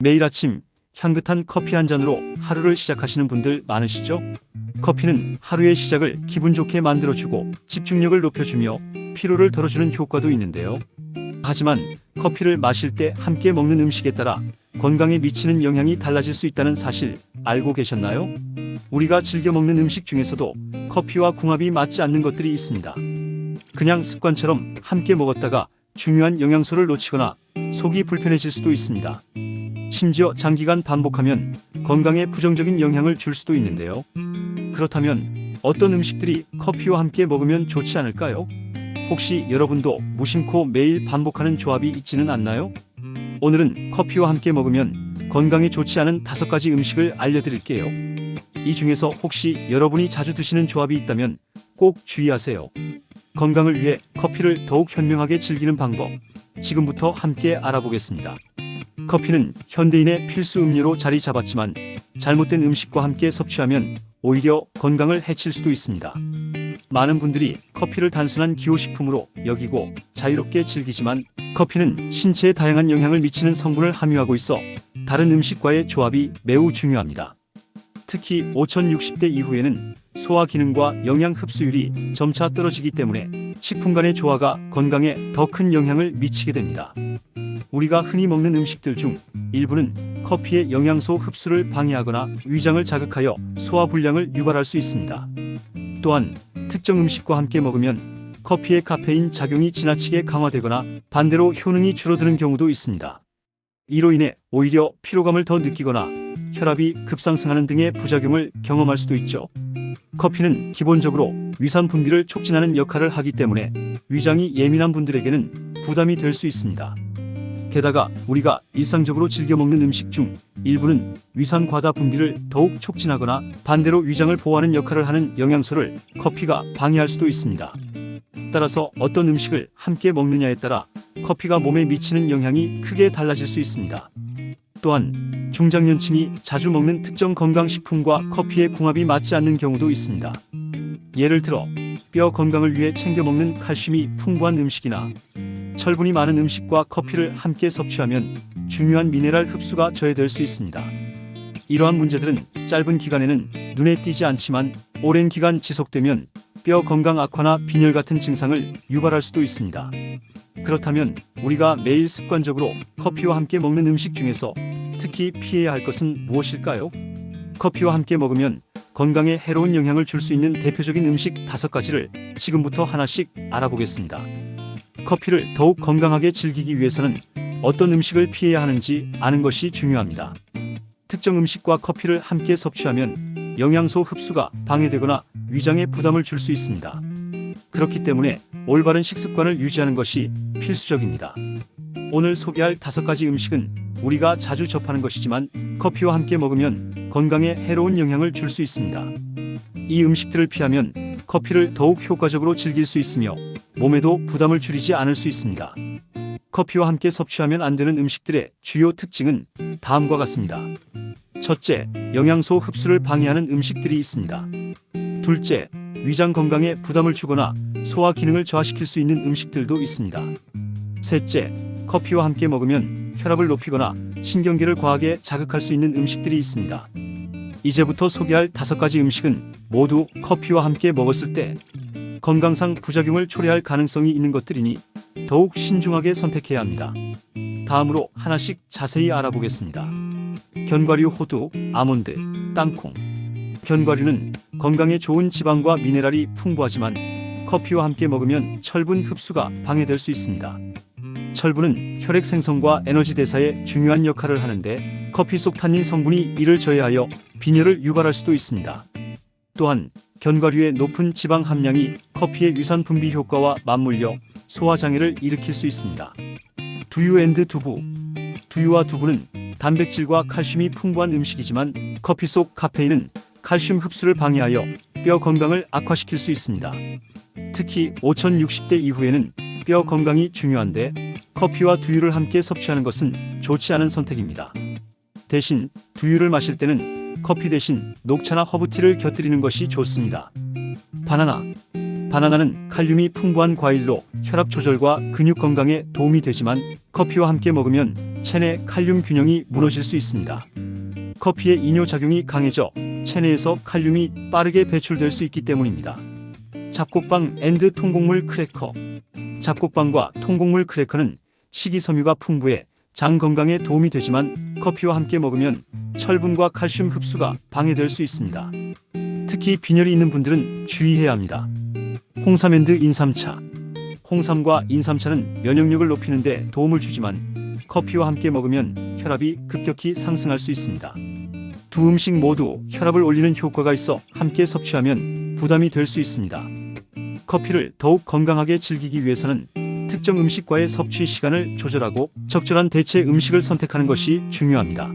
매일 아침 향긋한 커피 한 잔으로 하루를 시작하시는 분들 많으시죠? 커피는 하루의 시작을 기분 좋게 만들어주고 집중력을 높여주며 피로를 덜어주는 효과도 있는데요. 하지만 커피를 마실 때 함께 먹는 음식에 따라 건강에 미치는 영향이 달라질 수 있다는 사실 알고 계셨나요? 우리가 즐겨 먹는 음식 중에서도 커피와 궁합이 맞지 않는 것들이 있습니다. 그냥 습관처럼 함께 먹었다가 중요한 영양소를 놓치거나 속이 불편해질 수도 있습니다. 심지어 장기간 반복하면 건강에 부정적인 영향을 줄 수도 있는데요. 그렇다면 어떤 음식들이 커피와 함께 먹으면 좋지 않을까요? 혹시 여러분도 무심코 매일 반복하는 조합이 있지는 않나요? 오늘은 커피와 함께 먹으면 건강에 좋지 않은 5가지 음식을 알려드릴게요. 이 중에서 혹시 여러분이 자주 드시는 조합이 있다면 꼭 주의하세요. 건강을 위해 커피를 더욱 현명하게 즐기는 방법, 지금부터 함께 알아보겠습니다. 커피는 현대인의 필수 음료로 자리 잡았지만 잘못된 음식과 함께 섭취하면 오히려 건강을 해칠 수도 있습니다. 많은 분들이 커피를 단순한 기호식품으로 여기고 자유롭게 즐기지만 커피는 신체에 다양한 영향을 미치는 성분을 함유하고 있어 다른 음식과의 조합이 매우 중요합니다. 특히 5060대 이후에는 소화 기능과 영양 흡수율이 점차 떨어지기 때문에 식품 간의 조화가 건강에 더 큰 영향을 미치게 됩니다. 우리가 흔히 먹는 음식들 중 일부는 커피의 영양소 흡수를 방해하거나 위장을 자극하여 소화 불량을 유발할 수 있습니다. 또한 특정 음식과 함께 먹으면 커피의 카페인 작용이 지나치게 강화되거나 반대로 효능이 줄어드는 경우도 있습니다. 이로 인해 오히려 피로감을 더 느끼거나 혈압이 급상승하는 등의 부작용을 경험할 수도 있죠. 커피는 기본적으로 위산 분비를 촉진하는 역할을 하기 때문에 위장이 예민한 분들에게는 부담이 될 수 있습니다. 게다가 우리가 일상적으로 즐겨 먹는 음식 중 일부는 위산 과다 분비를 더욱 촉진하거나 반대로 위장을 보호하는 역할을 하는 영양소를 커피가 방해할 수도 있습니다. 따라서 어떤 음식을 함께 먹느냐에 따라 커피가 몸에 미치는 영향이 크게 달라질 수 있습니다. 또한 중장년층이 자주 먹는 특정 건강식품과 커피의 궁합이 맞지 않는 경우도 있습니다. 예를 들어 뼈 건강을 위해 챙겨 먹는 칼슘이 풍부한 음식이나 철분이 많은 음식과 커피를 함께 섭취하면 중요한 미네랄 흡수가 저해될 수 있습니다. 이러한 문제들은 짧은 기간에는 눈에 띄지 않지만 오랜 기간 지속되면 뼈 건강 악화나 빈혈 같은 증상을 유발할 수도 있습니다. 그렇다면 우리가 매일 습관적으로 커피와 함께 먹는 음식 중에서 특히 피해야 할 것은 무엇일까요? 커피와 함께 먹으면 건강에 해로운 영향을 줄 수 있는 대표적인 음식 5가지를 지금부터 하나씩 알아보겠습니다. 커피를 더욱 건강하게 즐기기 위해서는 어떤 음식을 피해야 하는지 아는 것이 중요합니다. 특정 음식과 커피를 함께 섭취하면 영양소 흡수가 방해되거나 위장에 부담을 줄 수 있습니다. 그렇기 때문에 올바른 식습관을 유지하는 것이 필수적입니다. 오늘 소개할 5가지 음식은 우리가 자주 접하는 것이지만 커피와 함께 먹으면 건강에 해로운 영향을 줄 수 있습니다. 이 음식들을 피하면 커피를 더욱 효과적으로 즐길 수 있으며 몸에도 부담을 줄이지 않을 수 있습니다. 커피와 함께 섭취하면 안 되는 음식들의 주요 특징은 다음과 같습니다. 첫째, 영양소 흡수를 방해하는 음식들이 있습니다. 둘째, 위장 건강에 부담을 주거나 소화 기능을 저하시킬 수 있는 음식들도 있습니다. 셋째, 커피와 함께 먹으면 혈압을 높이거나 신경계를 과하게 자극할 수 있는 음식들이 있습니다. 이제부터 소개할 5가지 음식은 모두 커피와 함께 먹었을 때 건강상 부작용을 초래할 가능성이 있는 것들이니 더욱 신중하게 선택해야 합니다. 다음으로 하나씩 자세히 알아보겠습니다. 견과류, 호두, 아몬드, 땅콩. 견과류는 건강에 좋은 지방과 미네랄이 풍부하지만 커피와 함께 먹으면 철분 흡수가 방해될 수 있습니다. 철분은 혈액 생성과 에너지 대사에 중요한 역할을 하는데 커피 속 탄닌 성분이 이를 저해하여 빈혈을 유발할 수도 있습니다. 또한 견과류의 높은 지방 함량이 커피의 위산 분비 효과와 맞물려 소화 장애를 일으킬 수 있습니다. 두유 앤드 두부. 두유와 두부는 단백질과 칼슘이 풍부한 음식이지만 커피 속 카페인은 칼슘 흡수를 방해하여 뼈 건강을 악화시킬 수 있습니다. 특히 5060대 이후에는 뼈 건강이 중요한데 커피와 두유를 함께 섭취하는 것은 좋지 않은 선택입니다. 대신 두유를 마실 때는 커피 대신 녹차나 허브티를 곁들이는 것이 좋습니다. 바나나. 바나나는 칼륨이 풍부한 과일로 혈압 조절과 근육 건강에 도움이 되지만 커피와 함께 먹으면 체내 칼륨 균형이 무너질 수 있습니다. 커피의 이뇨작용이 강해져 체내에서 칼륨이 빠르게 배출될 수 있기 때문입니다. 잡곡빵 앤드 통곡물 크래커. 잡곡빵과 통곡물 크래커는 식이섬유가 풍부해 장 건강에 도움이 되지만 커피와 함께 먹으면 철분과 칼슘 흡수가 방해될 수 있습니다. 특히 빈혈이 있는 분들은 주의해야 합니다. 홍삼 앤드 인삼차. 홍삼과 인삼차는 면역력을 높이는 데 도움을 주지만 커피와 함께 먹으면 혈압이 급격히 상승할 수 있습니다. 두 음식 모두 혈압을 올리는 효과가 있어 함께 섭취하면 부담이 될 수 있습니다. 커피를 더욱 건강하게 즐기기 위해서는 특정 음식과의 섭취 시간을 조절하고 적절한 대체 음식을 선택하는 것이 중요합니다.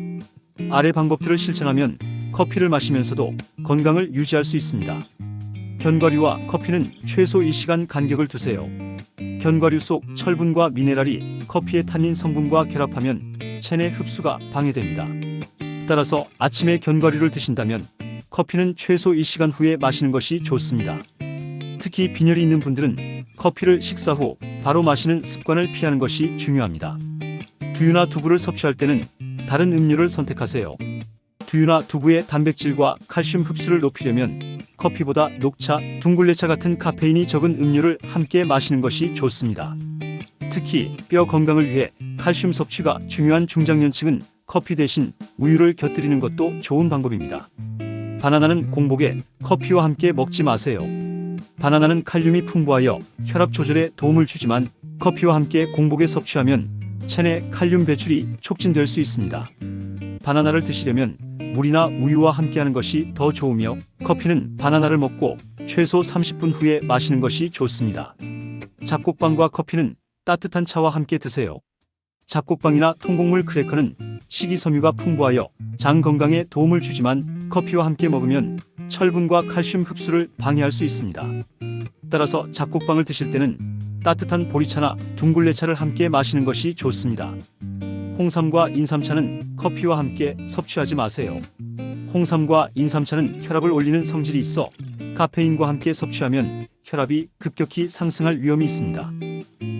아래 방법들을 실천하면 커피를 마시면서도 건강을 유지할 수 있습니다. 견과류와 커피는 최소 1시간 간격을 두세요. 견과류 속 철분과 미네랄이 커피의 탄닌 성분과 결합하면 체내 흡수가 방해됩니다. 따라서 아침에 견과류를 드신다면 커피는 최소 1시간 후에 마시는 것이 좋습니다. 특히 빈혈이 있는 분들은 커피를 식사 후 바로 마시는 습관을 피하는 것이 중요합니다. 두유나 두부를 섭취할 때는 다른 음료를 선택하세요. 두유나 두부의 단백질과 칼슘 흡수를 높이려면 커피보다 녹차, 둥글레차 같은 카페인이 적은 음료를 함께 마시는 것이 좋습니다. 특히 뼈 건강을 위해 칼슘 섭취가 중요한 중장년층은 커피 대신 우유를 곁들이는 것도 좋은 방법입니다. 바나나는 공복에 커피와 함께 먹지 마세요. 바나나는 칼륨이 풍부하여 혈압 조절에 도움을 주지만 커피와 함께 공복에 섭취하면 체내 칼륨 배출이 촉진될 수 있습니다. 바나나를 드시려면 물이나 우유와 함께하는 것이 더 좋으며 커피는 바나나를 먹고 최소 30분 후에 마시는 것이 좋습니다. 잡곡빵과 커피는 따뜻한 차와 함께 드세요. 잡곡빵이나 통곡물 크래커는 식이섬유가 풍부하여 장 건강에 도움을 주지만 커피와 함께 먹으면 철분과 칼슘 흡수를 방해할 수 있습니다. 따라서 잡곡빵을 드실 때는 따뜻한 보리차나 둥글레차를 함께 마시는 것이 좋습니다. 홍삼과 인삼차는 커피와 함께 섭취하지 마세요. 홍삼과 인삼차는 혈압을 올리는 성질이 있어 카페인과 함께 섭취하면 혈압이 급격히 상승할 위험이 있습니다.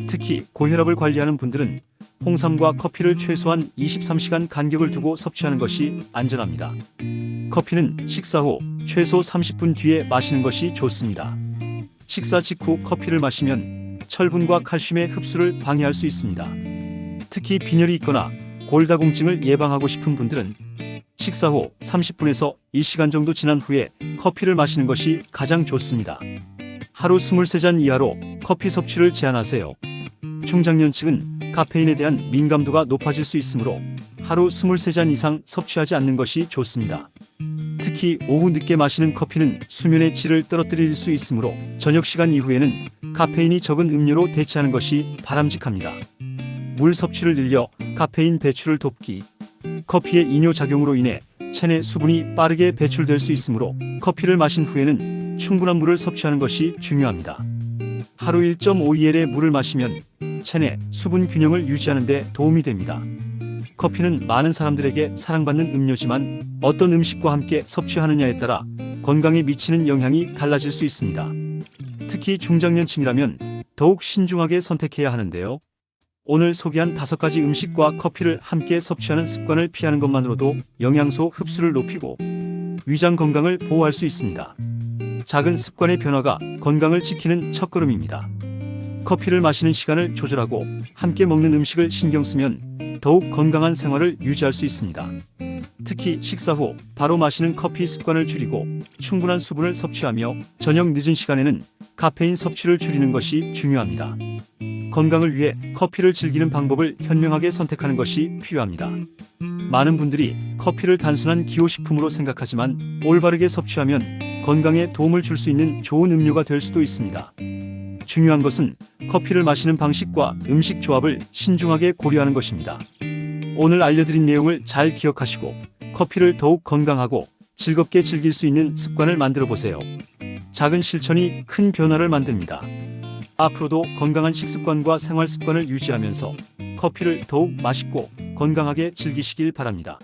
특히 고혈압을 관리하는 분들은 홍삼과 커피를 최소한 23시간 간격을 두고 섭취하는 것이 안전합니다. 커피는 식사 후 최소 30분 뒤에 마시는 것이 좋습니다. 식사 직후 커피를 마시면 철분과 칼슘의 흡수를 방해할 수 있습니다. 특히 빈혈이 있거나 골다공증을 예방하고 싶은 분들은 식사 후 30분에서 1시간 정도 지난 후에 커피를 마시는 것이 가장 좋습니다. 하루 23잔 이하로 커피 섭취를 제한하세요. 중장년층은 카페인에 대한 민감도가 높아질 수 있으므로 하루 23잔 이상 섭취하지 않는 것이 좋습니다. 특히 오후 늦게 마시는 커피는 수면의 질을 떨어뜨릴 수 있으므로 저녁 시간 이후에는 카페인이 적은 음료로 대체하는 것이 바람직합니다. 물 섭취를 늘려 카페인 배출을 돕기. 커피의 이뇨작용으로 인해 체내 수분이 빠르게 배출될 수 있으므로 커피를 마신 후에는 충분한 물을 섭취하는 것이 중요합니다. 하루 1.5ml의 물을 마시면 체내 수분 균형을 유지하는 데 도움이 됩니다. 커피는 많은 사람들에게 사랑받는 음료지만 어떤 음식과 함께 섭취하느냐에 따라 건강에 미치는 영향이 달라질 수 있습니다. 특히 중장년층이라면 더욱 신중하게 선택해야 하는데요. 오늘 소개한 5가지 음식과 커피를 함께 섭취하는 습관을 피하는 것만으로도 영양소 흡수를 높이고 위장 건강을 보호할 수 있습니다. 작은 습관의 변화가 건강을 지키는 첫걸음입니다. 커피를 마시는 시간을 조절하고 함께 먹는 음식을 신경 쓰면 더욱 건강한 생활을 유지할 수 있습니다. 특히 식사 후 바로 마시는 커피 습관을 줄이고 충분한 수분을 섭취하며 저녁 늦은 시간에는 카페인 섭취를 줄이는 것이 중요합니다. 건강을 위해 커피를 즐기는 방법을 현명하게 선택하는 것이 필요합니다. 많은 분들이 커피를 단순한 기호식품으로 생각하지만 올바르게 섭취하면 건강에 도움을 줄 수 있는 좋은 음료가 될 수도 있습니다. 중요한 것은 커피를 마시는 방식과 음식 조합을 신중하게 고려하는 것입니다. 오늘 알려드린 내용을 잘 기억하시고 커피를 더욱 건강하고 즐겁게 즐길 수 있는 습관을 만들어 보세요. 작은 실천이 큰 변화를 만듭니다. 앞으로도 건강한 식습관과 생활 습관을 유지하면서 커피를 더욱 맛있고 건강하게 즐기시길 바랍니다.